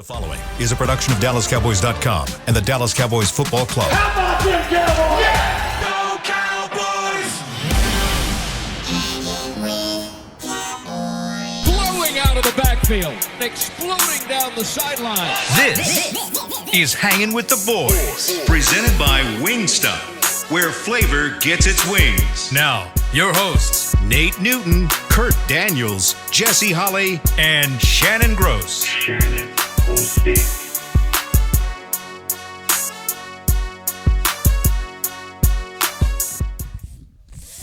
The following is a production of DallasCowboys.com and the Dallas Cowboys Football Club. How about them Cowboys? Yeah! Go Cowboys! Blowing out of the backfield, exploding down the sideline. This is Hangin' with the Boys, presented by Wingstop, where flavor gets its wings. Now, your hosts, Nate Newton, Kurt Daniels, Jesse Holley, and Shannon Gross.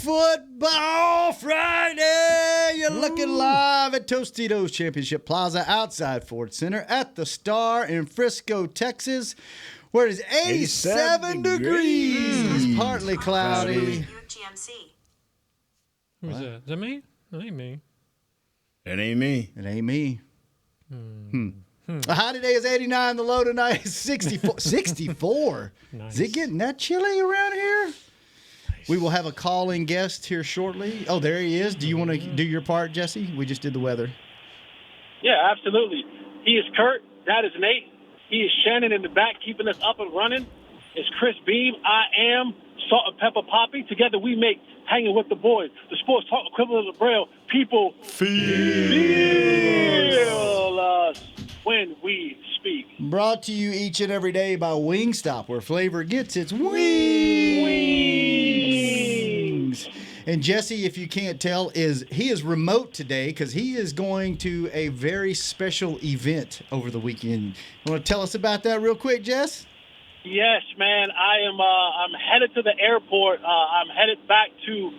Football Friday! You're looking live at Tostitos Championship Plaza outside Ford Center at the Star in Frisco, Texas, where it is 87 degrees. Partly cloudy. Who's that? Is that me? That ain't me. That ain't me. It ain't me. The high today is 89. The low tonight is 64. 64? Nice. Is it getting that chilly around here? Nice. We will have a calling guest here shortly. Oh, there he is. Do you want to do your part, Jesse? We just did the weather. Yeah, absolutely. He is Kurt. That is Nate. He is Shannon in the back, keeping us up and running. It's Chris Beam. I am Salt and Pepper Poppy. Together we make Hanging with the Boys, the sports talk equivalent of Braille. People feel us when we speak. Brought to you each and every day by Wingstop, where flavor gets its wings. And Jesse, if you can't tell, he is remote today because he is going to a very special event over the weekend. You want to tell us about that real quick, Jess? Yes, man. I'm headed to the airport. I'm headed back to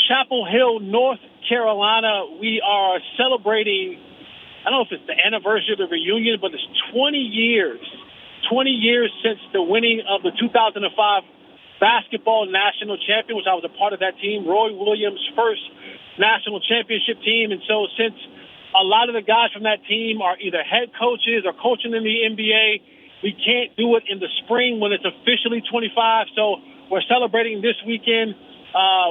Chapel Hill, North Carolina. We are celebrating, I don't know if it's the anniversary of the reunion, but it's 20 years. 20 years since the winning of the 2005 basketball national champion, which I was a part of that team, Roy Williams' first national championship team. And so since a lot of the guys from that team are either head coaches or coaching in the NBA, we can't do it in the spring when it's officially 25. So we're celebrating this weekend.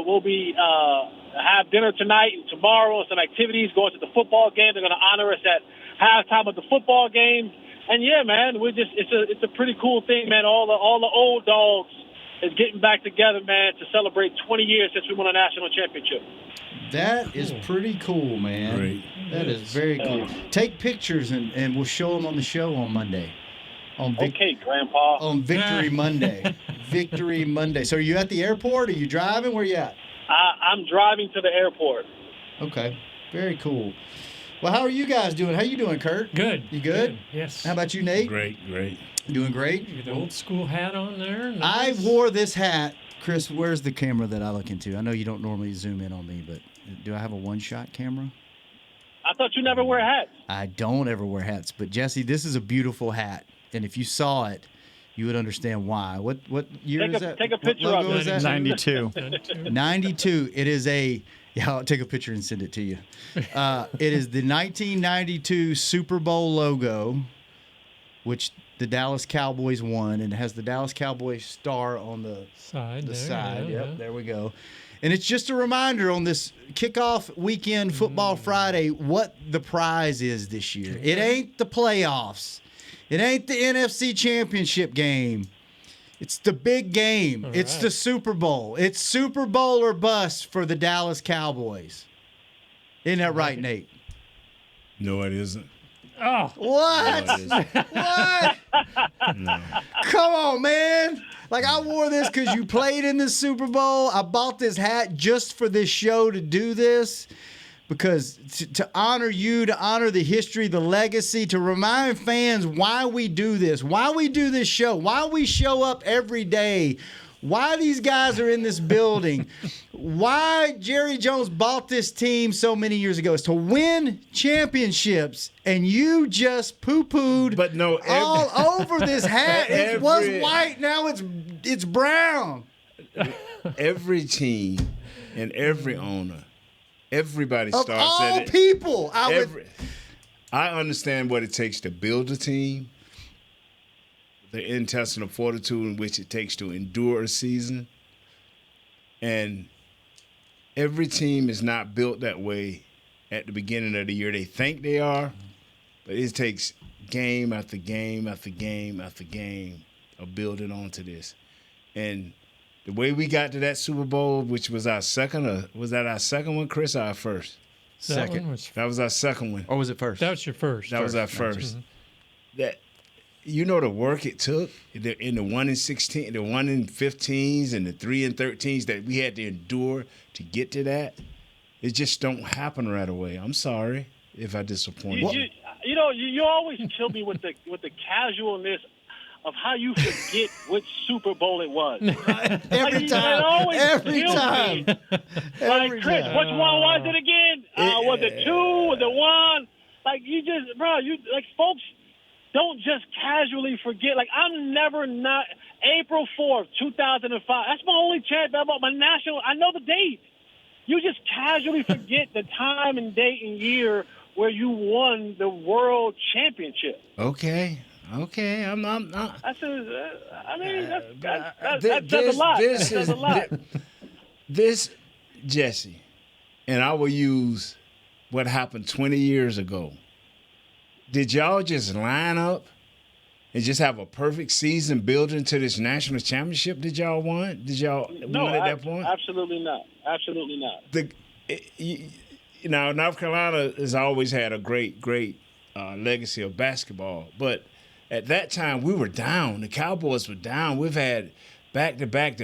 We'll be have dinner tonight and tomorrow and some activities, going to the football game. They're going to honor us at halftime of the football game. And yeah, man, it's a pretty cool thing, man. All the old dogs is getting back together, man, to celebrate 20 years since we won a national championship. That is pretty cool, man. Great. That is very cool. Take pictures and we'll show them on the show on Monday. Okay, Grandpa. On Victory Monday. Victory Monday. So are you at the airport? Are you driving? Where you at? I'm driving to the airport. Okay. Very cool. Well, how are you guys doing? How you doing, Kurt? Good. You good? Yes. How about you, Nate? Great. Doing great? You got the old school hat on there. I Nice. wore this hat. Chris, where's the camera that I look into? I know you don't normally zoom in on me, but do I have a one-shot camera? I thought you never wear hats. I don't ever wear hats. But, Jesse, this is a beautiful hat. And if you saw it, you would understand why. What year is that? Take a picture what of logo it. is that? 92. 92. It is yeah, I'll take a picture and send it to you. It is the 1992 Super Bowl logo, which the Dallas Cowboys won, and it has the Dallas Cowboys star on the Side. side. Yeah, Yep, yeah. there we go. And it's just a reminder on this kickoff weekend, Football Friday, what the prize is this year. It ain't the playoffs. It ain't the NFC Championship game. It's the big game. It's the Super Bowl. It's Super Bowl or bust for the Dallas Cowboys. Isn't that right, Nate? No, it isn't. Oh, What? No, it isn't. What? No. Come on, man. Like, I wore this because you played in the Super Bowl. I bought this hat just for this show to do this. Because to honor you, to honor the history, the legacy, to remind fans why we do this, why we do this show, why we show up every day, why these guys are in this building, why Jerry Jones bought this team so many years ago is to win championships, and you just poo-pooed But no, all over this hat. It was white, now it's brown. every team and every owner, everybody Of starts all at it. people, I understand what it takes to build a team, the intestinal fortitude in which it takes to endure a season. And every team is not built that way at the beginning of the year. They think they are, But it takes game after game after game after game of building onto this. And the way we got to that Super Bowl, which was our second, or was that our second one, Chris, or our first? Second. That was our second one. Or was it first? That was your first. That was our first. That, you know, the work it took in the 1 in 16, the 1 in 15s, and the 3 in 13s that we had to endure to get to that. It just don't happen right away. I'm sorry if I disappoint you. You always kill me with the casualness of how you forget which Super Bowl it was. Every time. Like, Chris, which one was it again? Was it 2? Was it 1? Like, folks don't just casually forget. Like, I'm never not April 4th, 2005. That's my only chance about my national. I know the date. You just casually forget the time and date and year where you won the world championship. Okay. I'm not. That says a lot. That says a lot. This, Jesse, and I will use what happened 20 years ago. Did y'all just line up and just have a perfect season building to this national championship? Did y'all want? Did y'all want at that point? Absolutely not. Absolutely not. North Carolina has always had a great legacy of basketball, but at that time we were down. The Cowboys were down. We've had back-to-back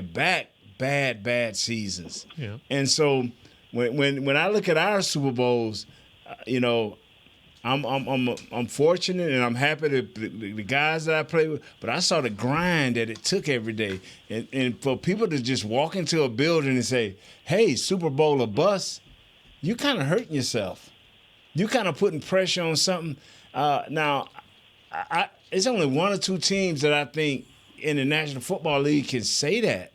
bad seasons. Yeah. And so when I look at our Super Bowls, I'm fortunate and I'm happy that the guys that I played with, but I saw the grind that it took every day. And for people to just walk into a building and say, hey, Super Bowl or bust, you kind of hurting yourself. You kind of putting pressure on something. Now, it's only 1 or 2 teams that I think in the National Football League can say that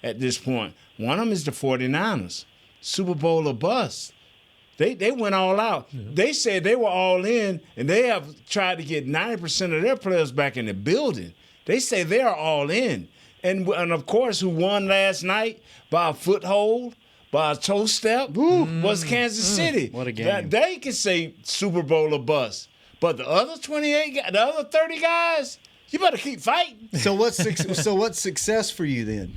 at this point. One of them is the 49ers. Super Bowl or bust. They went all out. Yeah. They said they were all in, and they have tried to get 90% of their players back in the building. They say they are all in. And of course, who won last night by a foothold, by a toe step, was Kansas City. What a game. They can say Super Bowl or bust. But the other 28 guys, the other 30 guys, you better keep fighting. So what's success for you then?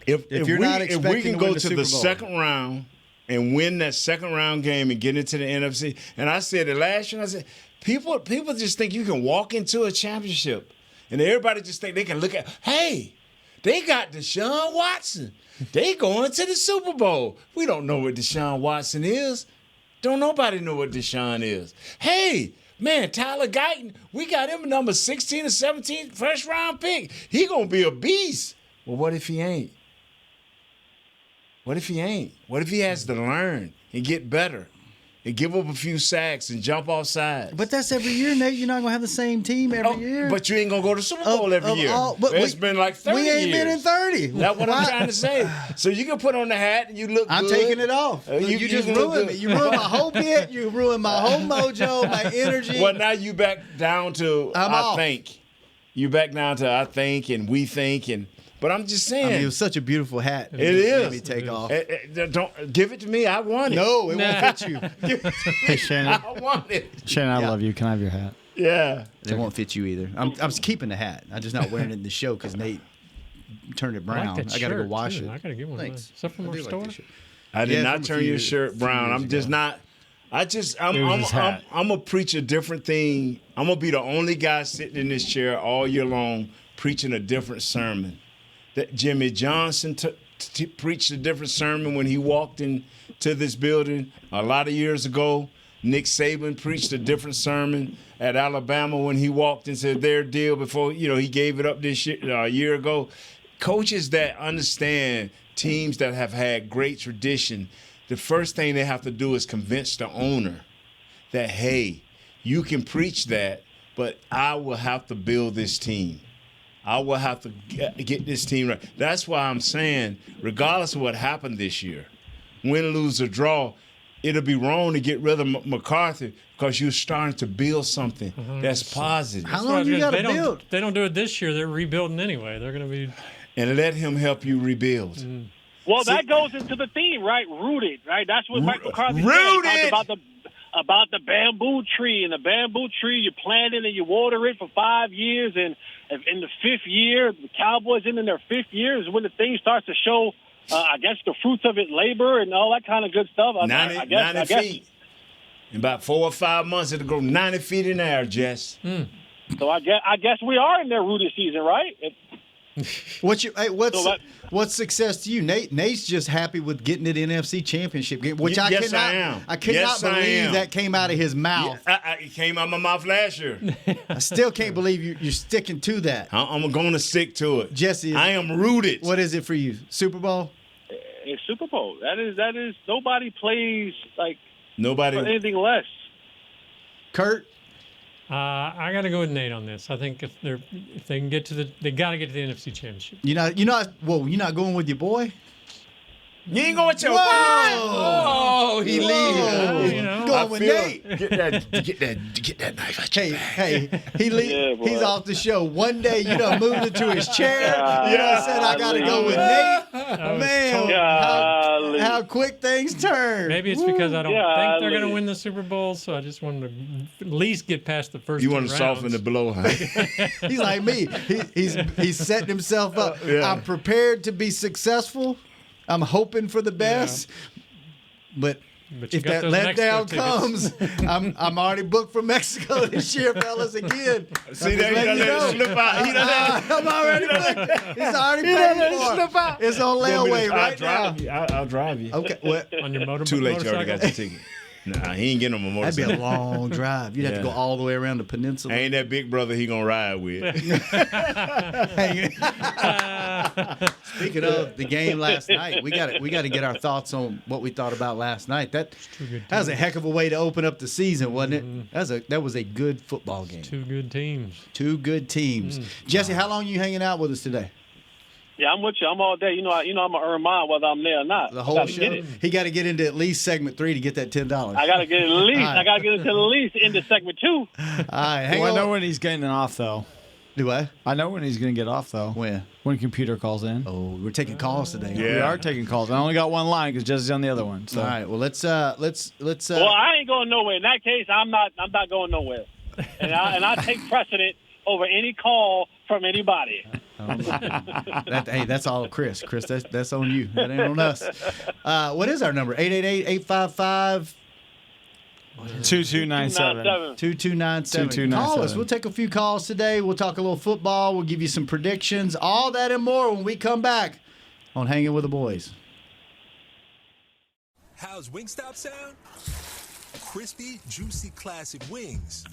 If you're not expecting we can to go win the to Super the Bowl. second round and win that second round game and get into the NFC. And I said it last year, I said, people just think you can walk into a championship and everybody just think they can look at, hey, they got Deshaun Watson. They going to the Super Bowl. We don't know what Deshaun Watson is. Don't nobody know what Deshaun is. Hey, man, Tyler Guyton, we got him number 16 or 17 first round pick. He gonna be a beast. Well, what if he ain't? What if he ain't? What if he has to learn and get better and give up a few sacks and jump off sides? But that's every year, Nate. You're not going to have the same team every year. But you ain't going to go to the Super Bowl every year. It's been like 30 years. We ain't been in 30. That's what I'm trying to say. So you can put on the hat and you look I'm good. taking it off. You just ruined me. You ruined my whole bit. You ruined my whole mojo, my energy. Well, now you back down to I think. You back down to I think and we think and. But I'm just saying. it was such a beautiful hat. It is. Let me take off. Don't give it to me. I want it. No, it won't fit you. Hey, Shannon. I want it. Shannon, I love you. Can I have your hat? Yeah. It won't fit you either. I'm keeping the hat. I'm just not wearing it in the show because Nate turned it brown. I got to go wash it. I got to get one. Thanks. Is that from our store? I did not from a turn few your shirt brown. I'm just not. I'm gonna preach a different thing. I'm gonna be the only guy sitting in this chair all year long preaching a different sermon. That Jimmy Johnson preached a different sermon when he walked into this building a lot of years ago. Nick Saban preached a different sermon at Alabama when he walked into their deal before he gave it up this year, a year ago. Coaches that understand teams that have had great tradition, the first thing they have to do is convince the owner that, hey, you can preach that, but I will have to build this team. I will have to get this team right. That's why I'm saying, regardless of what happened this year, win, lose, or draw, it'll be wrong to get rid of McCarthy because you're starting to build something that's positive. How long you got to build? They don't do it this year. They're rebuilding anyway. They're going to be. And let him help you rebuild. Well, that goes into the theme, right? Rooted, right? That's what Mike McCarthy said. Rooted. He talked about about the bamboo tree. And the bamboo tree, you plant it and you water it for 5 years. And in the 5th year, the Cowboys in their 5th year is when the thing starts to show, I guess, the fruits of it, labor and all that kind of good stuff. 90 feet. In about 4 or 5 months, it'll grow 90 feet in the air, Jess. So I guess we are in their rooted season, right? What's success to you, Nate? Nate's just happy with getting it NFC Championship game, which I am. I cannot believe that came out of his mouth. It came out of my mouth last year. I still can't believe you're sticking to that. I'm going to stick to it. Jesse, I am rooted. What is it for you? Super Bowl? It's Super Bowl. That is nobody plays like nobody for anything less. Kurt? I got to go with Nate on this. I think if they can get to they got to get to the NFC Championship. You're not going with your boy? You ain't going with your boy. Oh, he leaves. You know, going with Nate. Get that knife out your Hey, he leaves. Yeah, boy. He's off the show. One day, you done moved into his chair. Said, I got to go with Nate. Man, how quick things turn. maybe it's because I don't think they're going to win the Super Bowl, so I just wanted to at least get past the first. You want to soften the blow, huh? He's like me. He's setting himself up. I'm prepared to be successful. I'm hoping for the best, but if that letdown comes, I'm already booked for Mexico this year, fellas. Again, See that? He done let it slip out. I'm already booked. He's already paid for. It's on layaway right now. I'll drive you. Okay, what? on your motor. Too late. You motorcycle? already got your ticket. Nah, he ain't getting on my That'd be motorcycle. a long drive. You'd have to go all the way around the peninsula. Ain't that big brother he gonna ride with? Speaking of the game last night, we got to get our thoughts on what we thought about last night. That was a heck of a way to open up the season, wasn't it? That was a good football game. Two good teams. Two good teams. Jesse, how long are you hanging out with us today? Yeah, I'm with you. I'm all day. I'm gonna earn mine whether I'm there or not. The whole show. He got to get into at least segment 3 to get that $10. I gotta get at least. Right. I gotta get into at least into segment 2. All right, hang Well, on. I know when he's getting off, though. Do I? I know when he's going to get off, though. When? When computer calls in. Oh, we're taking calls today. Yeah. We are taking calls. I only got one line because Jesse's on the other one. So. All right. Well, let's. Well, I ain't going nowhere. In that case, I'm not going nowhere. And I take precedent over any call from anybody. Hey, that's all Chris. Chris, that's on you. That ain't on us. What is our number? 888-855. 2297. 2297. Call us. We'll take a few calls today. We'll talk a little football. We'll give you some predictions. All that and more when we come back on Hanging with the Boys. How's Wingstop sound? Crispy, juicy, classic wings.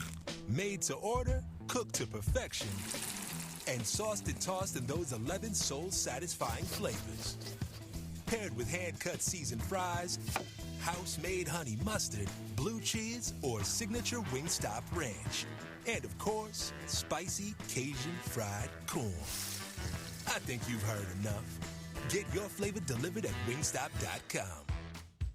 Made to order, cooked to perfection. And sauced and tossed in those 11 soul-satisfying flavors. Paired with hand-cut seasoned fries, house-made honey mustard, blue cheese, or signature Wingstop ranch. And, of course, spicy Cajun fried corn. I think you've heard enough. Get your flavor delivered at wingstop.com.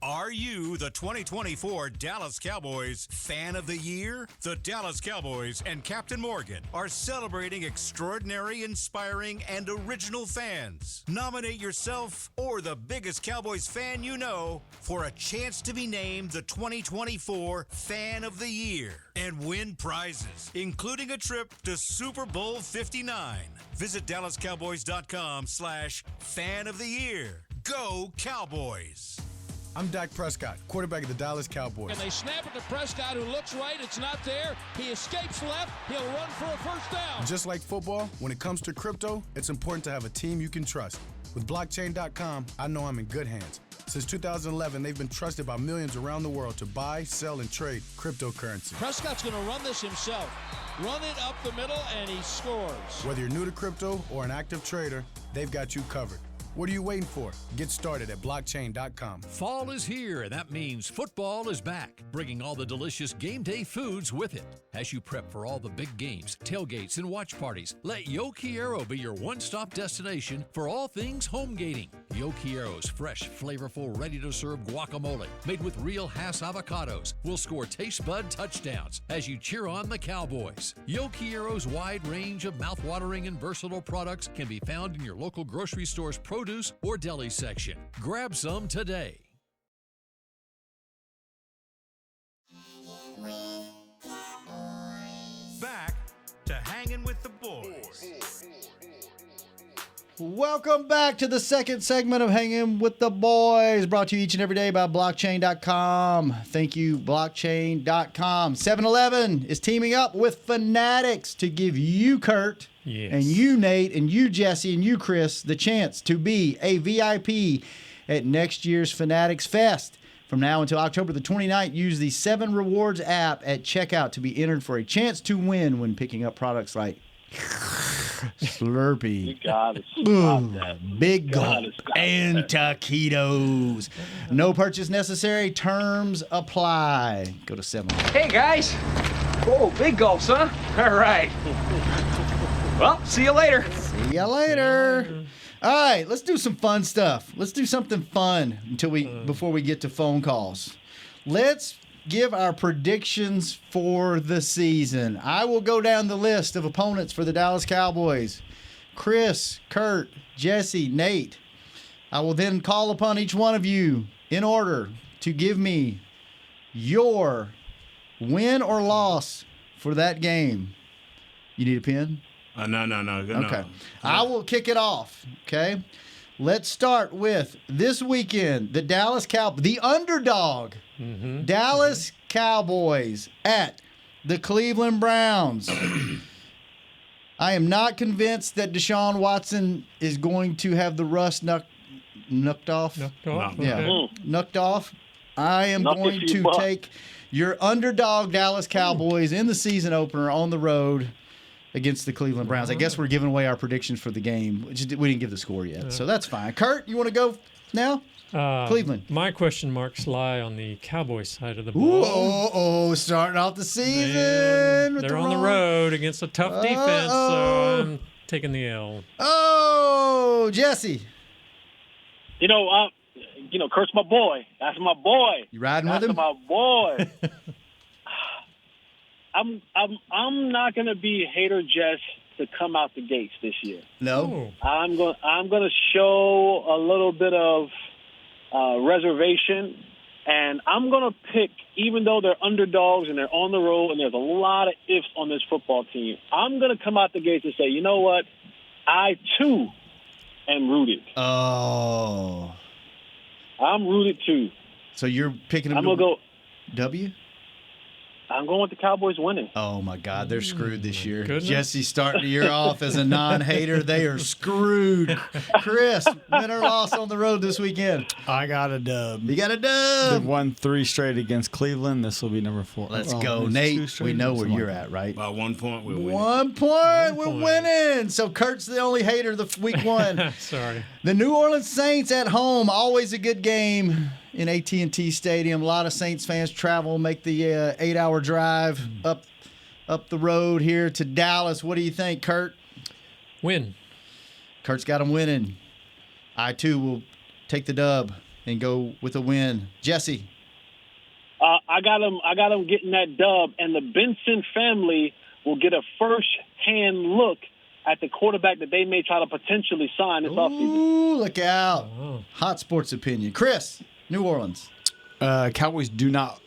Are you the 2024 Dallas Cowboys Fan of the Year? The Dallas Cowboys and Captain Morgan are celebrating extraordinary, inspiring, and original fans. Nominate yourself or the biggest Cowboys fan you know for a chance to be named the 2024 Fan of the Year and win prizes, including a trip to Super Bowl 59. Visit DallasCowboys.com/Fan of the Year. Go Cowboys! I'm Dak Prescott, quarterback of the Dallas Cowboys. And they snap it to Prescott, who looks right. It's not there. He escapes left. He'll run for a first down. Just like football, when it comes to crypto, it's important to have a team you can trust. With blockchain.com, I know I'm in good hands. Since 2011, they've been trusted by millions around the world to buy, sell, and trade cryptocurrency. Prescott's going to run this himself. Run it up the middle, and he scores. Whether you're new to crypto or an active trader, they've got you covered. What are you waiting for? Get started at blockchain.com. Fall is here, and that means football is back, bringing all the delicious game day foods with it. As you prep for all the big games, tailgates, and watch parties, let Yo Quiero be your one-stop destination for all things home gating. Yo Quiero's fresh, flavorful, ready-to-serve guacamole, made with real Hass avocados, will score taste bud touchdowns as you cheer on the Cowboys. Yo Quiero's wide range of mouth-watering and versatile products can be found in your local grocery store's produce or deli section. Grab some today. Welcome back to the second segment of Hangin' with the Boys, brought to you each and every day by blockchain.com. Thank you, blockchain.com. 7-Eleven is teaming up with Fanatics to give you, Kurt, and you, Nate, and you, Jesse, and you, Chris, the chance to be a VIP at next year's Fanatics Fest. From now until October the 29th, use the 7 Rewards app at checkout to be entered for a chance to win when picking up products like Slurpee, You gotta stop that. Big Gulp, and Taquitos. No purchase necessary. Terms apply. Go to 7. Hey, guys. Oh, big gulps, huh? All right. Well, see you later. See ya later. All right, let's do some fun stuff. Let's do something fun before we get to phone calls. Let's give our predictions for the season. I will go down the list of opponents for the Dallas Cowboys. Chris, Kurt, Jesse, Nate. I will then call upon each one of you in order to give me your win or loss for that game. You need a pen? No. Okay. I will kick it off, okay? Let's start with this weekend, the Dallas Cowboys, the underdog, Dallas Cowboys at the Cleveland Browns. I am not convinced that Deshaun Watson is going to have the rust knocked off. Knocked off? Yeah, Okay. knocked off. I am going to take your underdog Dallas Cowboys in the season opener on the road against the Cleveland Browns. I guess we're giving away our predictions for the game. We didn't give the score yet, so that's fine. Kurt, you want to go now? Cleveland. My question marks lie on the Cowboys side of the ball. Starting off the season. They're on the road against a tough defense, so I'm taking the L. Oh, Jesse. Kurt's my boy. That's my boy. You riding with him? That's my boy. I'm not gonna be hater Jess to come out the gates this year. No. I'm gonna show a little bit of reservation, and I'm gonna pick, even though they're underdogs and they're on the road and there's a lot of ifs on this football team, I'm gonna come out the gates and say, you know what? I too am rooted. Oh. I'm rooted too. So you're picking them I'm gonna go W? I'm going with the Cowboys winning. Oh, my God. They're screwed this year. Goodness. Jesse's starting the year off as a non-hater. They are screwed. Chris, win or loss on the road this weekend? I got a dub. You got a They've dub. won 3 straight against Cleveland. This will be number 4. Let's Oh, go. it's 2 Nate, straight? we know where Something you're like at, right? By 1 point, we're winning. 1 point. We're winning. So Kurt's the only hater the week 1. Sorry. The New Orleans Saints at home, always a good game in AT&T Stadium. A lot of Saints fans travel, make the 8-hour drive up the road here to Dallas. What do you think, Kurt? Win. Kurt's got them winning. I, too, will take the dub and go with a win. Jesse? I got them getting that dub, and the Benson family will get a first-hand look at the quarterback that they may try to potentially sign this offseason. Ooh, look out. Hot sports opinion. Chris, New Orleans. Cowboys do not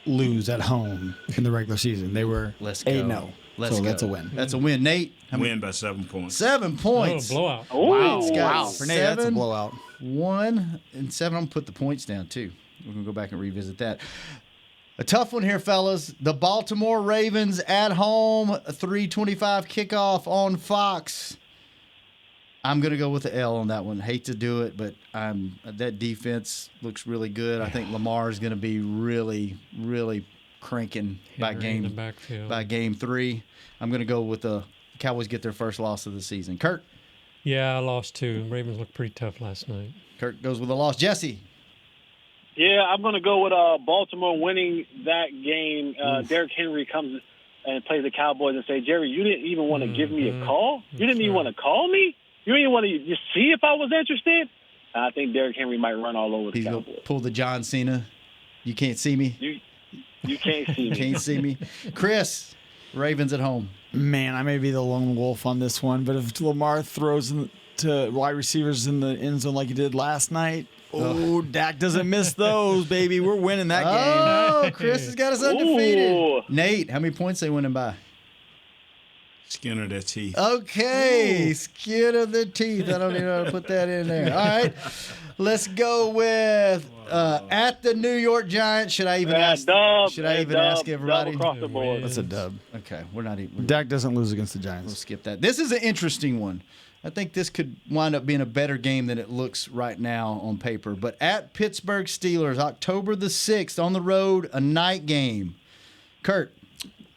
lose at home in the regular season. They were 8-0. Let's go. That's a win. That's a win. Nate? Win by 7 points. 7 points. Oh, blowout. Wow. For Nate, that's a blowout. 1 and 7. I'm going to put the points down, too. We're going to go back and revisit that. A tough one here, fellas. The Baltimore Ravens at home, a 3:25 kickoff on Fox. I'm going to go with the L on that one. Hate to do it, but that defense looks really good. I think Lamar is going to be really, really cranking by in the backfield. by game 3. I'm going to go with the Cowboys get their first loss of the season. Kurt? Yeah, I lost 2. Ravens looked pretty tough last night. Kurt goes with a loss. Jesse? Yeah, I'm going to go with Baltimore winning that game. Derrick Henry comes and plays the Cowboys and say, Jerry, you didn't even want to give me a call? You didn't even want to call me? You didn't want to just see if I was interested? I think Derrick Henry might run all over the He's Cowboys. going to pull the John Cena. You can't see me. You can't see me. Can't see me. Chris, Ravens at home. Man, I may be the lone wolf on this one, but if Lamar throws to wide receivers in the end zone like he did last night, Dak doesn't miss those, baby. We're winning that game. Oh, Chris has got us undefeated. Ooh. Nate, how many points they winning by? Skin of their teeth. Okay, skin of the teeth. I don't even know how to put that in there. All right, let's go with at the New York Giants. Should I even ask? Should I even ask everybody? Dub across the board. That's a dub. Okay, we're not even. Dak doesn't lose against the We'll Giants. skip that. This is an interesting one. I think this could wind up being a better game than it looks right now on paper. But at Pittsburgh Steelers, October the 6th, on the road, a night game. Kurt.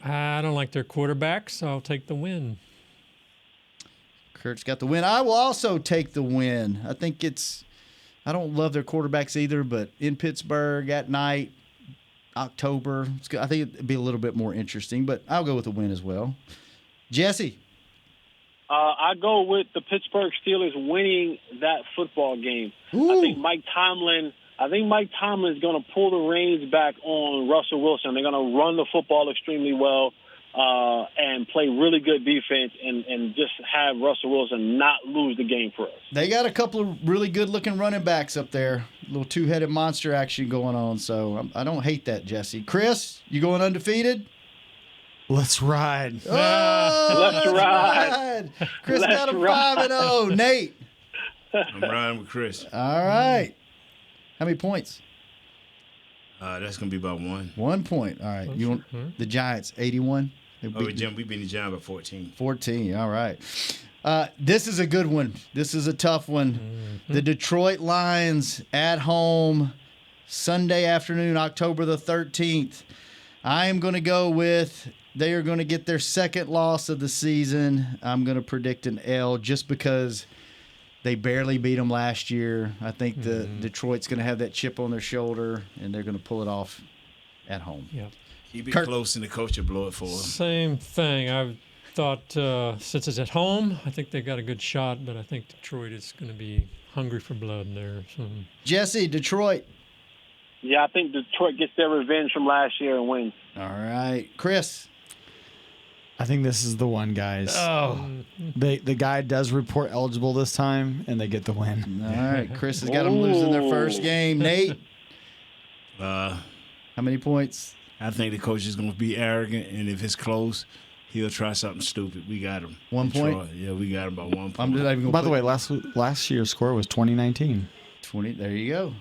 I don't like their quarterback, so I'll take the win. Kurt's got the win. I will also take the win. I don't love their quarterbacks either, but in Pittsburgh at night, October, I think it'd be a little bit more interesting, but I'll go with the win as well. Jesse. I go with the Pittsburgh Steelers winning that football game. Ooh. I think Mike Tomlin is going to pull the reins back on Russell Wilson. They're going to run the football extremely well and play really good defense and just have Russell Wilson not lose the game for us. They got a couple of really good-looking running backs up there. A little two-headed monster action going on, so I don't hate that, Jesse. Chris, you going undefeated? Let's ride. Oh, let's ride. Chris got a 5-0. Nate. I'm riding with Chris. All right. How many points? That's going to be about 1. 1 point. All right. You want the Giants, 81? We beat the Giants by 14. 14. All right. This is a good one. This is a tough one. Mm-hmm. The Detroit Lions at home, Sunday afternoon, October the 13th. I am going to go with they are going to get their second loss of the season. I'm going to predict an L just because they barely beat them last year. I think the Detroit's going to have that chip on their shoulder, and they're going to pull it off at home. Yep. Keep it close, and the coach will blow it for them. Same thing. I thought since it's at home, I think they've got a good shot, but I think Detroit is going to be hungry for blood there. So. Jesse, Detroit. Yeah, I think Detroit gets their revenge from last year and wins. All right. Chris. I think this is the one, guys. Oh. The guy does report eligible this time, and they get the win. All right. Chris has got them losing their first game. Nate? How many points? I think the coach is going to be arrogant, and if it's close, he'll try something stupid. We got him. 1 point? Yeah, we got him by 1 point. I'm just even By the way, last year's score was 2019. 20. There you go. All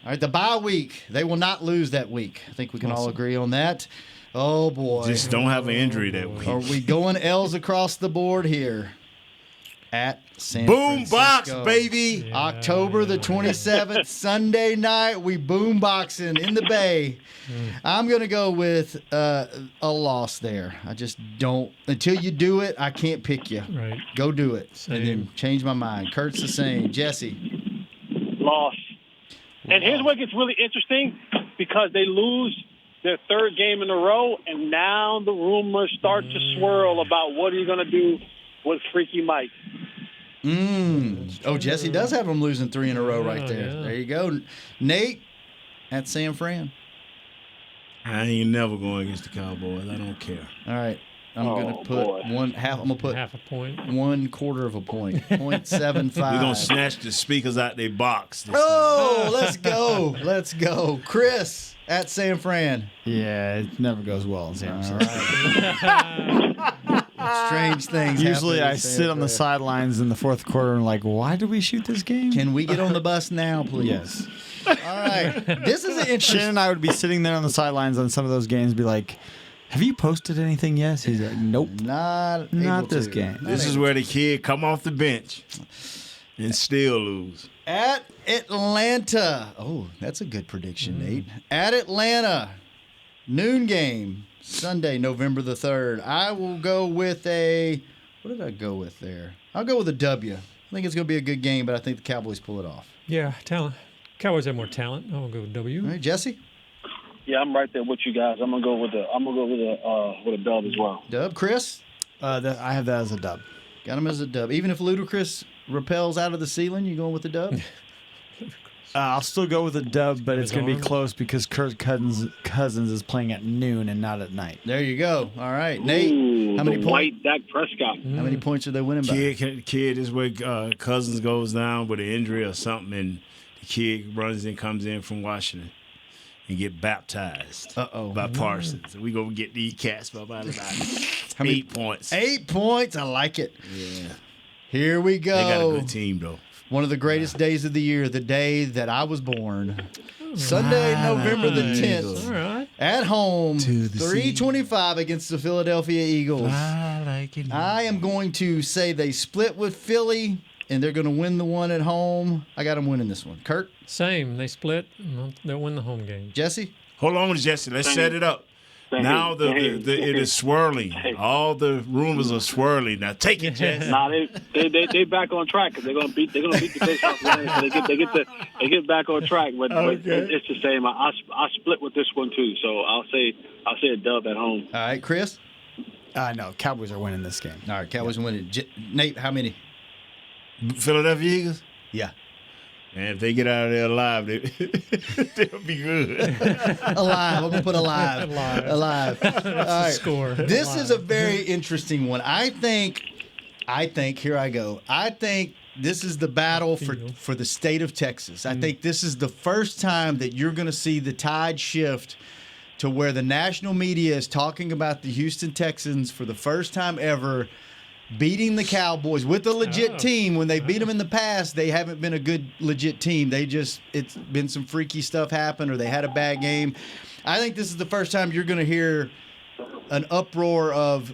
right, the bye week. They will not lose that week. I think we can all agree on that. Oh, boy. Just don't have an injury that week. Are we going L's across the board here? At San Boom Francisco. box, baby. Yeah, October the 27th, Sunday night, we boomboxing in the Bay. I'm going to go with a loss there. I just don't. Until you do it, I can't pick you. Right. Go do it. Same. And then change my mind. Kurt's the same. Jesse. Loss. And here's what gets really interesting, because they lose their third game in a row, and now the rumors start to swirl about what are you going to do with Freaky Mike. Oh, Jesse does have them losing 3 in a row right there. Yeah. There you go. Nate at San Fran. I ain't never going against the Cowboys. I don't care. All right. I'm going to put half a point. 1/4 of a point. 0.75. We're going to snatch the speakers out their box. Let's go. Let's go. Chris at San Fran. Yeah, it never goes well in San Francisco. Right. Strange things. Usually I sit on the sidelines in the fourth quarter and like, why did we shoot this game? Can we get on the bus now, please? Yes. All right. This is an interesting. Shannon and I would be sitting there on the sidelines on some of those games, be like, have you posted anything yet? He's like, nope. Not this game. This is where the kid come off the bench and still lose. At Atlanta. Oh, that's a good prediction, Nate. At Atlanta. Noon game. Sunday, November the 3rd. I will go with what did I go with there? I'll go with a W. I think it's going to be a good game, but I think the Cowboys pull it off. Yeah, talent. Cowboys have more talent. I'll go with W. All right, Jesse? Yeah, I'm right there with you guys. I'm gonna go with a dub as well. Dub, Chris? I have that as a dub. Got him as a dub. Even if Ludacris repels out of the ceiling, you going with the dub? I'll still go with a dub, but it's going to be close because Kirk Cousins is playing at noon and not at night. There you go. All right, Nate. How many points? White Dak Prescott. How many points are they winning by? Kid is where Cousins goes down with an injury or something, and the kid runs and comes in from Washington. and get baptized by Parsons. We're going to get these cats by about 8 points. 8 points. I like it. Yeah. Here we go. They got a good team, though. One of the greatest days of the year, the day that I was born. Sunday, November the 10th. All right. At home, 3:25 against the Philadelphia Eagles. I am going to say they split with Philly, and they're going to win the one at home. I got them winning this one. Kurt? Same. They split. And they'll win the home game. Jesse? Hold on, Jesse. Let's set it up. Now it is swirling. All the rumors are swirling. Now take it, Jesse. Nah, they back on track because they're gonna beat the Pacers. So they get back on track. But it's the same. I split with this one too. So I'll say a dub at home. All right, Chris. No, Cowboys are winning this game. All right, Cowboys are winning. Nate, how many? Philadelphia Eagles. Yeah. And if they get out of there alive, they'll be good. Alive. I'm going to put alive. Alive. All right. Score. This is a very interesting one. I think, here I go. I think this is the battle for the state of Texas. I think this is the first time that you're going to see the tide shift to where the national media is talking about the Houston Texans for the first time ever beating the Cowboys with a legit team. When they beat them in the past, they haven't been a good, legit team. It's been some freaky stuff happen or they had a bad game. I think this is the first time you're going to hear an uproar of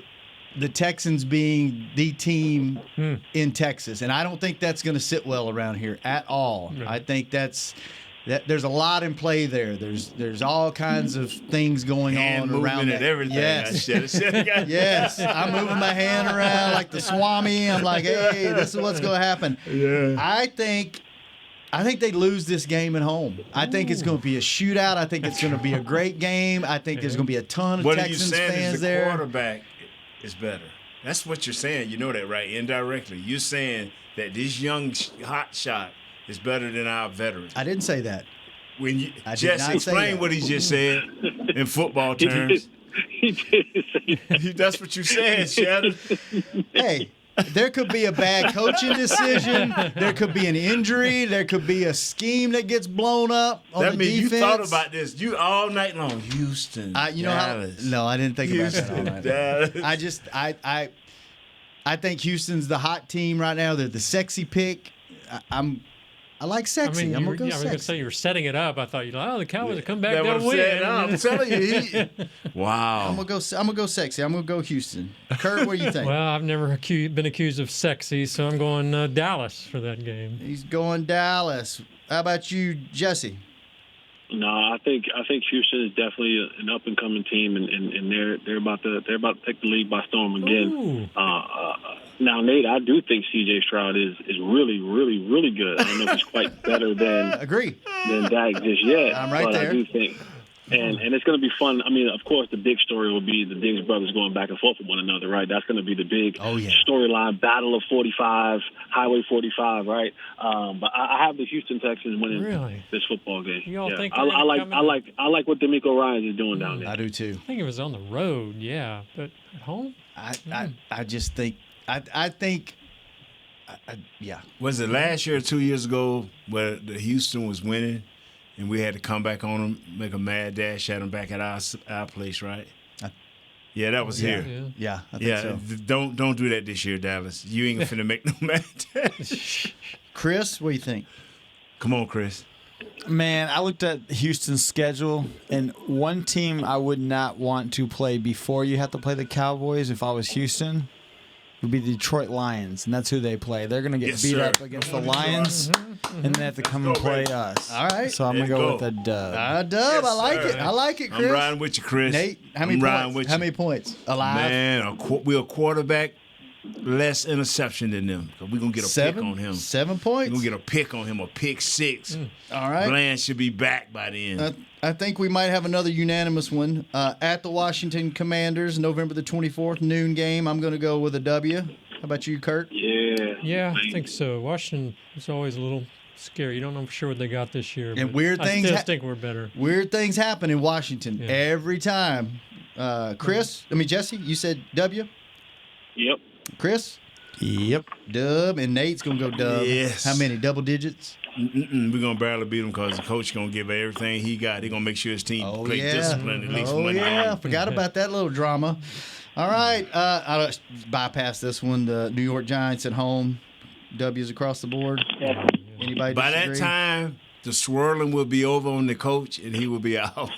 the Texans being the team in Texas. And I don't think that's going to sit well around here at all. I think there's a lot in play there. There's all kinds of things going on around that. Everything. Yes. Yes. I'm moving my hand around like the Swami. I'm like, hey, this is what's going to happen. Yeah. I think they lose this game at home. I think it's going to be a shootout. I think it's going to be a great game. I think there's going to be a ton of Texans fans there. Quarterback is better. That's what you're saying. You know that, right? Indirectly. You're saying that this young hot shot is better than our veterans. I didn't say that. Jesse, explain what he just said in football terms. He did say that. That's what you said, Shannon. Hey, there could be a bad coaching decision. There could be an injury. There could be a scheme that gets blown up on that means defense. You thought about this. You all night long. Houston, Dallas. No, I didn't think Houston, about that all night. I think Houston's the hot team right now. They're the sexy pick. I like sexy. I'm going to go sexy. I was going to say you were setting it up. I thought the Cowboys will come back. They'll win. I'm telling you. Wow. I'm going to go sexy. I'm going to go Houston. Kurt, what do you think? Well, I've never been accused of sexy, so I'm going Dallas for that game. He's going Dallas. How about you, Jesse? No, I think Houston is definitely an up and coming team, and they're about to take the league by storm again. Now, Nate, I do think C.J. Stroud is really, really, really good. I don't know if he's quite better than Dak just yet. I'm right there. I do think, and it's going to be fun. I mean, of course, the big story will be the Diggs brothers going back and forth with one another, right? That's going to be the big storyline, battle of 45, Highway 45, right? But I have the Houston Texans winning this football game. You all think I like what D'Amico Ryans is doing down there. I do too. I think it was on the road, but at home. I just think. I think, Was it last year or 2 years ago where the Houston was winning and we had to come back on them, make a mad dash at them back at our place, right? Yeah, that was here. Yeah, I think so. Don't do that this year, Dallas. You ain't finna make no mad dash. Chris, what do you think? Come on, Chris. Man, I looked at Houston's schedule, and one team I would not want to play before you have to play the Cowboys if I was Houston would be the Detroit Lions, and that's who they play. They're going to get beat up against the Lions, and they have to come and play us. All right. So I'm going to go with a dub. A dub. I like it. I like it, Chris. I'm riding with you, Chris. Nate, how many points? How many points? Alive? Man, we're a quarterback less interception than them. So we're going to get a pick on him. 7 points? We're going to get a pick on him, a pick six. All right. Bland should be back by then. I think we might have another unanimous one. At the Washington Commanders, November the 24th, noon game. I'm going to go with a W. How about you, Kurt? Yeah, I think so. Washington is always a little scary. You don't know for sure what they got this year. And weird things. I still think we're better. Weird things happen in Washington every time. Jesse, you said W? Yep. Chris? Yep. Dub, and Nate's going to go dub. Yes. How many? Double digits? We're going to barely beat him because the coach going to give everything he got. He's going to make sure his team play discipline at least one game. Forgot about that little drama. All right. I'll bypass this one. The New York Giants at home. W's across the board. Anybody By disagree? that time, the swirling will be over on the coach, and he will be out.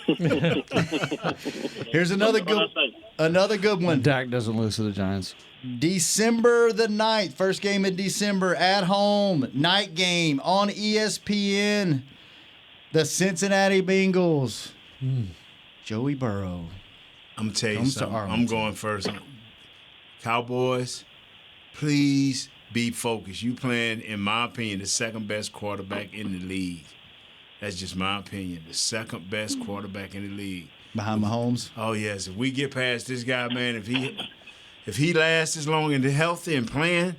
Here's another good one. Dak doesn't lose to the Giants. December the 9th, first game in December at home, night game on ESPN. The Cincinnati Bengals. Joey Burrow. I'm telling you Comes to something. I'm Arlington. going first. Cowboys, please be focused. You playing, in my opinion, the second best quarterback in the league. That's just my opinion. The second best quarterback in the league. Behind Mahomes? Oh, yes. If we get past this guy, man, if he lasts as long and healthy and playing,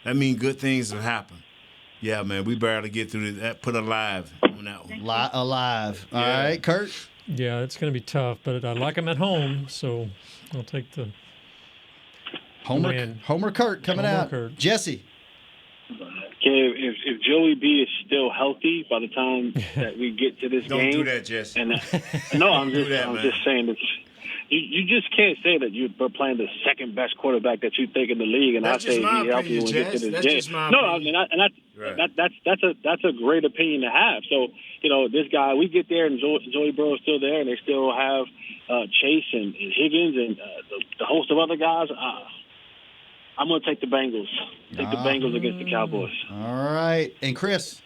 that means good things will happen. Yeah, man, we barely get through that. Put alive on that one. Alive. All Yeah. right, Kurt? Yeah, it's going to be tough, but I like them at home, so I'll take the win. Homer Kurt coming Homer out. Kurt. Jesse. Okay, if Joey B is still healthy by the time that we get to this Don't game, do that, Jesse. And no, I'm Do that, man. just saying that you just can't say that you're playing the second best quarterback that you think in the league, and That's I say just my he's healthy opinion, when we get to Jess. this That's game. just my No, opinion. I mean Right. that's a great opinion to have. So this guy, we get there and Joey Burrow's still there, and they still have Chase and Higgins and the host of other guys. I'm going to take the Bengals. Take the Bengals against the Cowboys. All right. And Chris?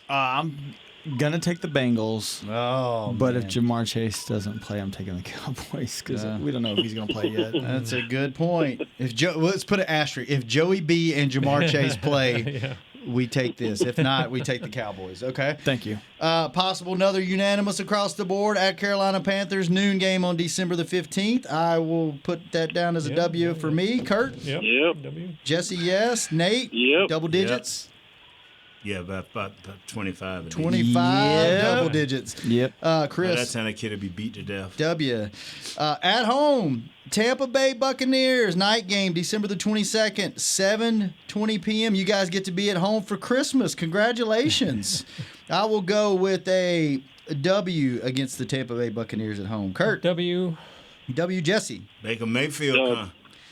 I'm going to take the Bengals. Oh, But man. if Jamar Chase doesn't play, I'm taking the Cowboys because we don't know if he's going to play yet. That's a good point. Let's put an asterisk. If Joey B and Jamar Chase play, we take this. If not, we take the Cowboys. Okay. Thank you. Possible another unanimous across the board at Carolina Panthers noon game on December the 15th. I will put that down as a W for me. Kurt? Yep. W. Jesse, yes. Nate? Yep. Double digits? Yeah, about 25. 25 double digits. Yep. Chris? That time that kid will be beat to death. W. At home, Tampa Bay Buccaneers night game, December the 22nd, 7:20 p.m. You guys get to be at home for Christmas. Congratulations. I will go with a W against the Tampa Bay Buccaneers at home. Kurt? W. Jesse? Baker Mayfield, huh?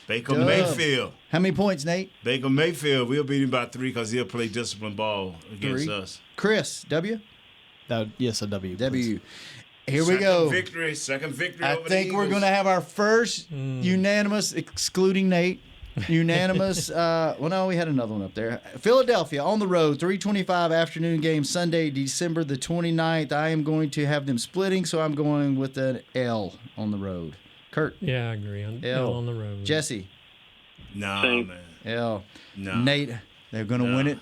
Baker Dub. Mayfield. How many points, Nate? Baker Mayfield, we'll beat him by 3 because he'll play disciplined ball against 3. us. Chris? W? Yes, a W. W. Here we go. Second victory I over think the we're Eagles. going to have our first unanimous, excluding Nate, unanimous. Well, no, we had another one up there. Philadelphia on the road, 3:25 afternoon game, Sunday, December the 29th. I am going to have them splitting, so I'm going with an L on the road. Kurt? Yeah, I agree. L on the road. Jesse? Nah, Same. man. L. No. Nate? They're going to win it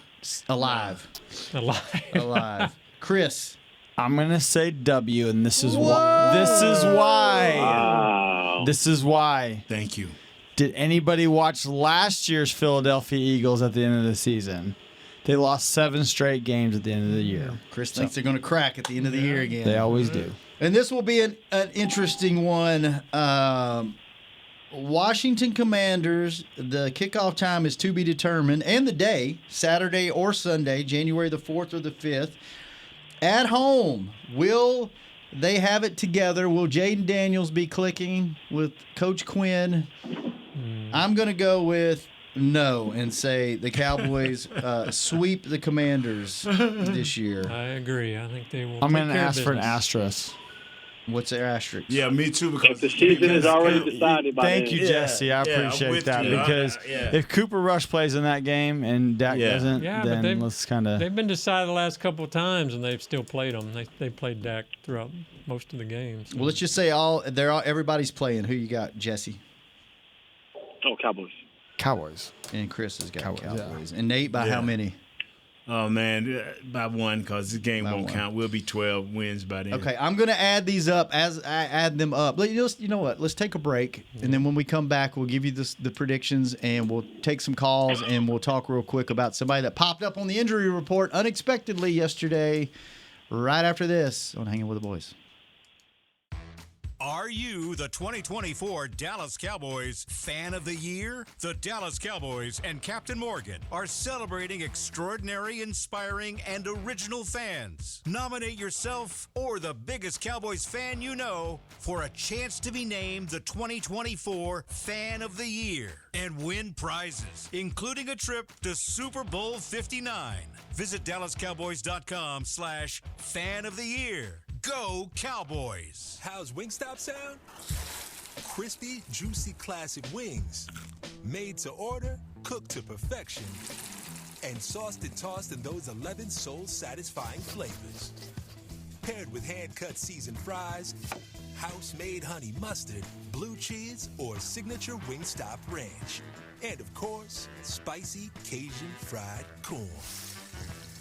alive. Alive. Chris? I'm going to say W, and this is why. This is why. Wow. This is why. Thank you. Did anybody watch last year's Philadelphia Eagles at the end of the season? They lost 7 straight games at the end of the year. Chris thinks they're going to crack at the end of the year again. They always do. And this will be an interesting one. Washington Commanders, the kickoff time is to be determined, and the day, Saturday or Sunday, January the 4th or the 5th. At home, will they have it together? Will Jaden Daniels be clicking with Coach Quinn? I'm going to go with no and say the Cowboys sweep the Commanders this year. I agree. I think they will. I'm take going to care of ask for an business. asterisk. What's their asterisk? Yeah, me too. Because The season is already decided by Thank then. you, Jesse. I I'm appreciate with that you. because if Cooper Rush plays in that game and Dak doesn't, Yeah, but then let's kind of. They've been decided the last couple of times, and they've still played them. They played Dak throughout most of the games. Well, let's just say everybody's playing. Who you got, Jesse? Oh, Cowboys. Cowboys. And Chris has got Cowboys, Cowboys. And Nate, by Yeah. how many? Oh, man, by 1 because this game By won't 1. count. We'll be 12 wins by then. Okay, I'm going to add these up as I add them up. You know what? Let's take a break, and then when we come back, we'll give you the predictions, and we'll take some calls, and we'll talk real quick about somebody that popped up on the injury report unexpectedly yesterday, right after this on Hanging with the Boys. Are you the 2024 Dallas Cowboys Fan of the Year? The Dallas Cowboys and Captain Morgan are celebrating extraordinary, inspiring, and original fans. Nominate yourself or the biggest Cowboys fan you know for a chance to be named the 2024 Fan of the Year and win prizes, including a trip to Super Bowl 59. Visit DallasCowboys.com/Fan of the Year. Go Cowboys! How's Wingstop sound? Crispy, juicy, classic wings. Made to order, cooked to perfection. And sauced and tossed in those 11 soul-satisfying flavors. Paired with hand-cut seasoned fries, house-made honey mustard, blue cheese, or signature Wingstop ranch. And, of course, spicy Cajun fried corn.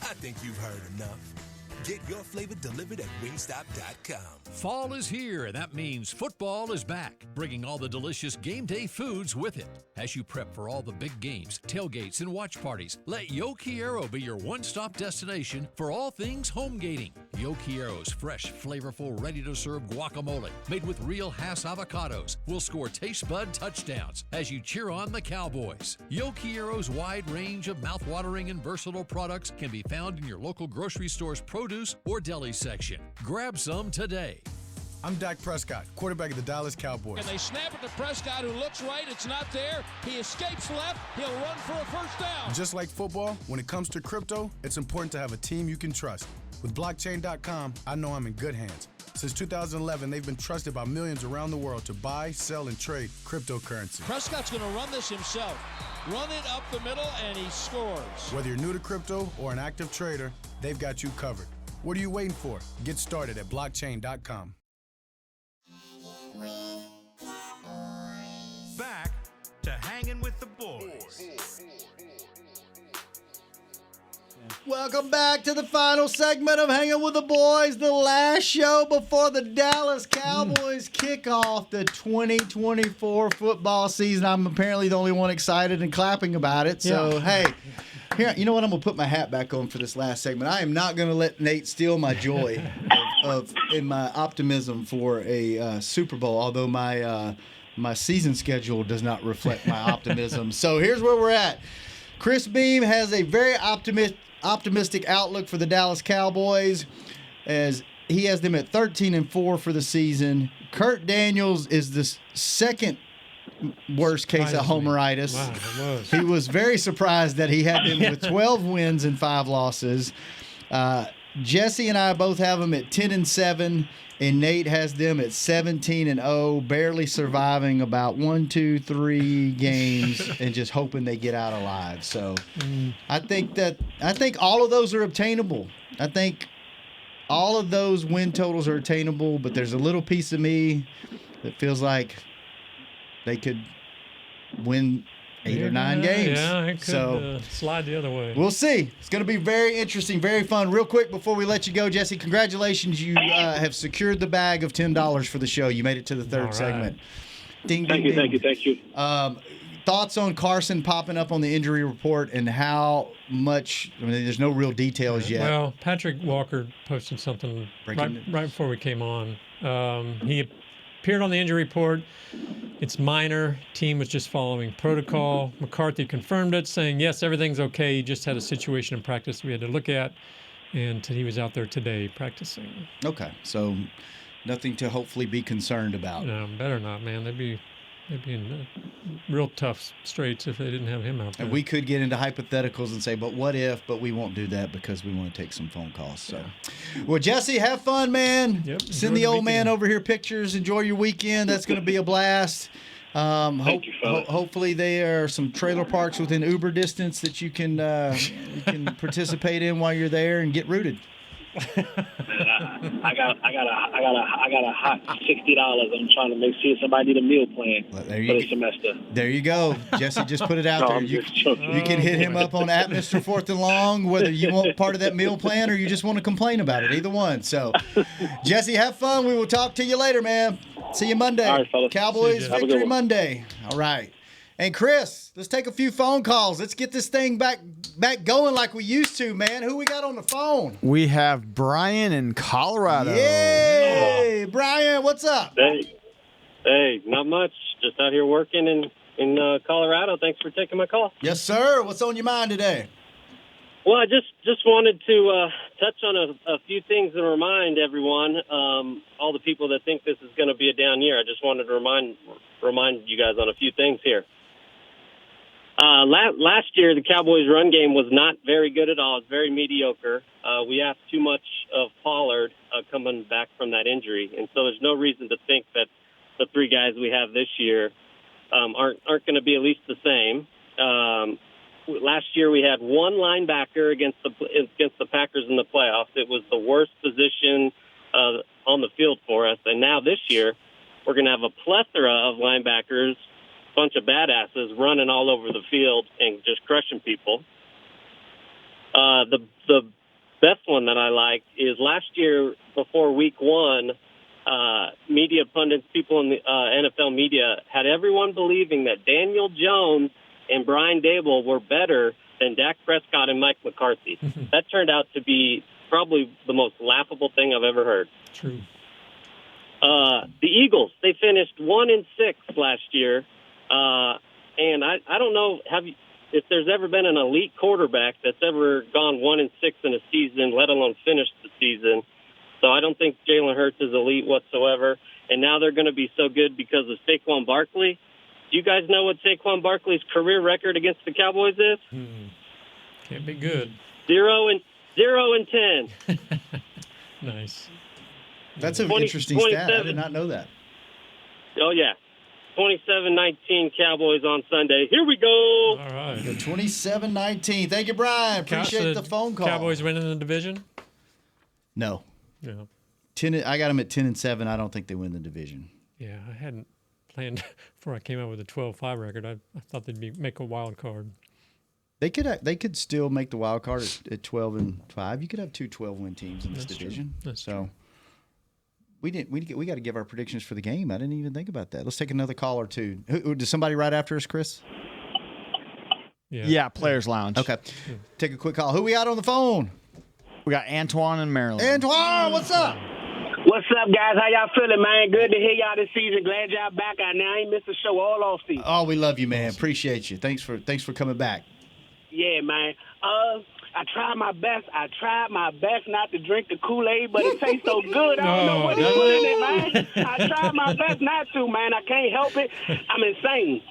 I think you've heard enough. Get your flavor delivered at wingstop.com. Fall is here, and that means football is back, bringing all the delicious game day foods with it. As you prep for all the big games, tailgates, and watch parties, let Yo Quiero be your one-stop destination for all things home gating. Yo Quiero's fresh, flavorful, ready-to-serve guacamole, made with real Hass avocados, will score taste bud touchdowns as you cheer on the Cowboys. Yo Quiero's wide range of mouth-watering and versatile products can be found in your local grocery store's produce or deli section. Grab some today. I'm Dak Prescott, quarterback of the Dallas Cowboys. And they snap it to Prescott, who looks right. It's not there. He escapes left. He'll run for a first down. Just like football, when it comes to crypto, it's important to have a team you can trust. With blockchain.com, I know I'm in good hands. Since 2011, they've been trusted by millions around the world to buy, sell, and trade cryptocurrency. Prescott's going to run this himself. Run it up the middle, and he scores. Whether you're new to crypto or an active trader, they've got you covered. What are you waiting for? Get started at blockchain.com. Back to Hangin' with the Boys. Welcome back to the final segment of Hanging with the Boys, the last show before the Dallas Cowboys kick off the 2024 football season. I'm apparently the only one excited and clapping about it. So, hey, here, you know what? I'm going to put my hat back on for this last segment. I am not going to let Nate steal my joy in my optimism for a Super Bowl, although my season schedule does not reflect my optimism. So here's where we're at. Chris Beam has a very optimistic outlook for the Dallas Cowboys, as he has them at 13-4 for the season. Kurt Daniels is the second worst case of homeritis. Wow, he was very surprised that he had them with 12 wins and 5 losses. Jesse and I both have them at 10-7, and Nate has them at 17-0, barely surviving about 1, 2, 3 games and just hoping they get out alive. So I think all of those are obtainable. I think all of those win totals are attainable, but there's a little piece of me that feels like they could win 8 or 9 games. Yeah, it could slide the other way. We'll see. It's going to be very interesting, very fun. Real quick before we let you go, Jesse, congratulations. You have secured the bag of $10 for the show. You made it to the third segment. Ding, ding, ding. Thank you. Thoughts on Carson popping up on the injury report and how much – I mean, there's no real details yet. Well, Patrick Walker posted something right before we came on. He appeared on the injury report. It's minor. Team was just following protocol. McCarthy confirmed it, saying, yes, everything's okay. He just had a situation in practice we had to look at, and he was out there today practicing. Okay, so nothing to hopefully be concerned about. No, better not, man. They'd be in real tough straits if they didn't have him out there. And we could get into hypotheticals and say, but what if? But we won't do that because we want to take some phone calls. So, Well, Jesse, have fun, man. Yep, Send the old man over here pictures. Enjoy your weekend. That's going to be a blast. Hopefully there are some trailer parks within Uber distance that you can participate in while you're there and get rooted. I got a hot $60. I'm trying to see if somebody need a meal plan for the semester. There you go, Jesse. Just put it out there. You can hit him up on @Mr. Fourth and Long, whether you want part of that meal plan or you just want to complain about it. Either one. So, Jesse, have fun. We will talk to you later, man. See you Monday. All right, fellas. Cowboys victory Monday. All right. And Chris, let's take a few phone calls. Let's get this thing back going like we used to, man. Who we got on the phone? We have Brian in Colorado. Yay! Brian, what's up? Hey, not much. Just out here working in Colorado. Thanks for taking my call. Yes, sir. What's on your mind today? Well, I just wanted to touch on a few things and remind everyone, all the people that think this is going to be a down year. I just wanted to remind you guys on a few things here. Last year, the Cowboys' run game was not very good at all. It was very mediocre. We asked too much of Pollard coming back from that injury, and so there's no reason to think that the three guys we have this year aren't going to be at least the same. Last year, we had one linebacker against the Packers in the playoffs. It was the worst position on the field for us, and now this year, we're going to have a plethora of linebackers, bunch of badasses running all over the field and just crushing people. The best one that I like is last year before week one, media pundits, people in the NFL media had everyone believing that Daniel Jones and Brian Dable were better than Dak Prescott and Mike McCarthy. That turned out to be probably the most laughable thing I've ever heard. True. The Eagles, they finished 1-6 last year. And I don't know if there's ever been an elite quarterback that's ever gone 1-6 in a season, let alone finished the season. So I don't think Jalen Hurts is elite whatsoever. And now they're going to be so good because of Saquon Barkley. Do you guys know what Saquon Barkley's career record against the Cowboys is? Can't be good. 0-10. Nice. That's an interesting stat. I did not know that. Oh, yeah. 27-19 Cowboys on Sunday. Here we go. All right. 27-19. Thank you, Brian. Appreciate the phone call. Cowboys winning the division? No. No. I got them at 10-7. I don't think they win the division. Yeah, I hadn't planned before I came out with a 12-5 record. I thought they'd make a wild card. They could still make the wild card at 12-5. You could have two 12-win teams in this division. That's so. True. We got to give our predictions for the game. I didn't even think about that. Let's take another call or two. Does somebody right after us, Chris? Yeah, Players Lounge. Okay. Take a quick call. Who we got on the phone? We got Antoine in Maryland. Antoine, what's up? What's up, guys? How y'all feeling, man? Good to hear y'all this season. Glad y'all back out now. I ain't missed a show all off season. Oh, we love you, man. Appreciate you. Thanks for coming back. Yeah, man. I tried my best. Not to drink the Kool-Aid, but it tastes so good. I don't know what it's put in it, man. I tried my best not to, man. I can't help it. I'm insane,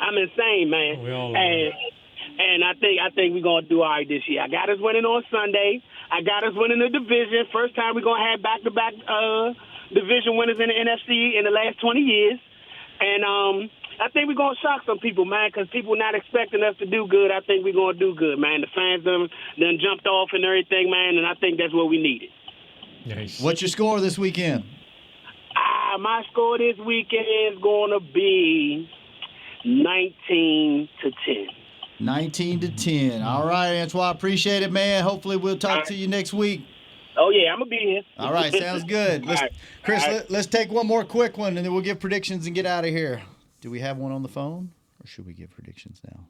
man. We all and I think we're gonna do all right this year. I got us winning on Sunday. I got us winning the division. First time we're gonna have back-to-back division winners in the NFC in the last 20 years. And I think we're going to shock some people, man, because people not expecting us to do good. I think we're going to do good, man. The fans done jumped off and everything, man, and I think that's what we needed. Nice. What's your score this weekend? My score this weekend is going to be 19-10. 19-10. All right, Antoine. Appreciate it, man. Hopefully we'll talk to you next week. Oh, yeah, I'm going to be here. All right, sounds good. Chris, let's take one more quick one, and then we'll give predictions and get out of here. Do we have one on the phone, or should we give predictions now?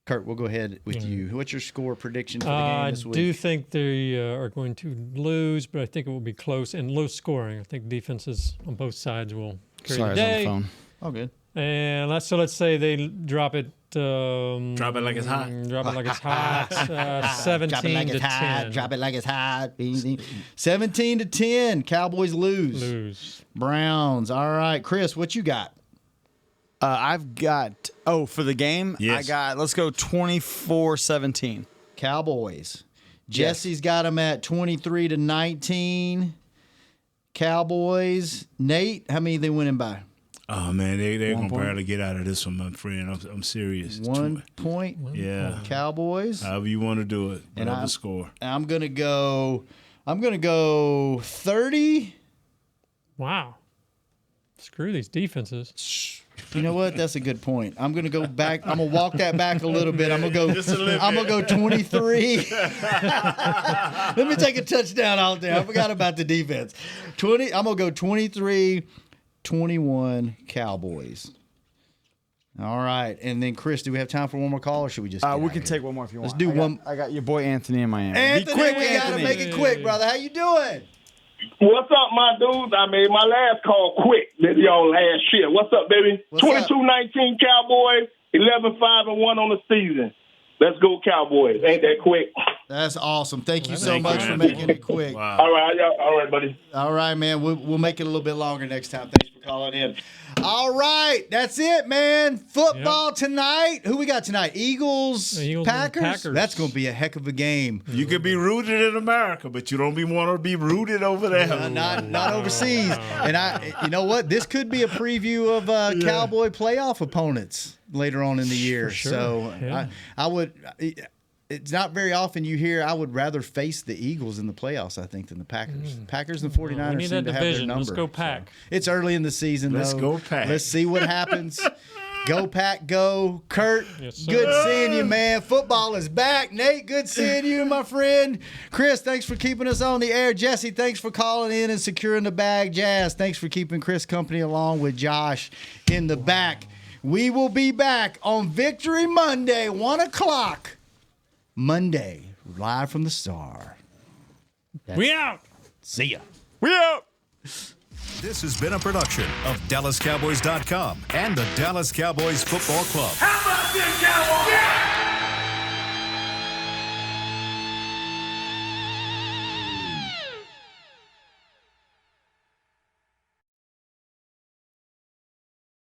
Kurt, we'll go ahead with you. What's your score prediction for the game this week? I do think they are going to lose, but I think it will be close and low scoring. I think defenses on both sides will carry the day. On the phone. Oh, good. And let's say they drop it. Drop it like it's hot. Drop it like it's hot. 17-10. Drop it like it's hot. 17-10. Cowboys lose. Browns. All right, Chris, what you got? I've got for the game. Yes. Let's go 24-17. Cowboys. Jesse's got them at 23-19. Cowboys. Nate, how many are they winning by? Oh, man, they're going to barely get out of this one, my friend. I'm serious. 1 point. Yeah. Cowboys. However you want to do it. Whatever score. I'm going to go 30. Wow. Screw these defenses. You know what? That's a good point. I'm going to go back. I'm going to walk that back a little bit. I'm going to go 23. Let me take a touchdown out there. I forgot about the defense. I'm going to go 23-21 Cowboys. All right. And then, Chris, do we have time for one more call, or should we just we can take one more if you want. Let's do one. I got your boy Anthony in Miami. Anthony, Be quick, we got to Anthony. make it quick, brother. How you doing? What's up, my dudes? I made my last call quick. This y'all last shit. What's up, baby? 22-19 Cowboys, 11-5-1 on the season. Let's go, Cowboys. Ain't that quick? That's awesome. Thank you so much for making it quick. Wow. All right, buddy. All right, man. We'll make it a little bit longer next time. Thanks for calling in. All right. That's it, man. Football tonight. Who we got tonight? Eagles Packers? That's going to be a heck of a game. You could be rooted in America, but you don't want to be rooted over there. Not overseas. And you know what? This could be a preview of Cowboy playoff opponents later on in the year. For sure. So I would. It's not very often you hear I would rather face the Eagles in the playoffs, I think, than the Packers. Packers and 49ers we need seem that to have their division. number. Let's go Pack. So it's early in the season, Let's though. go Pack. Let's see what happens. Go Pack, go. Kurt, Yes, sir. good seeing you, man. Football is back. Nate, good seeing you, my friend. Chris, thanks for keeping us on the air. Jesse, thanks for calling in and securing the bag. Jazz, thanks for keeping Chris company along with Josh in the back. We will be back on Victory Monday, 1 o'clock. Monday, live from the Star. We out. See ya. We out. This has been a production of DallasCowboys.com and the Dallas Cowboys Football Club. How about this, Cowboys? Yeah!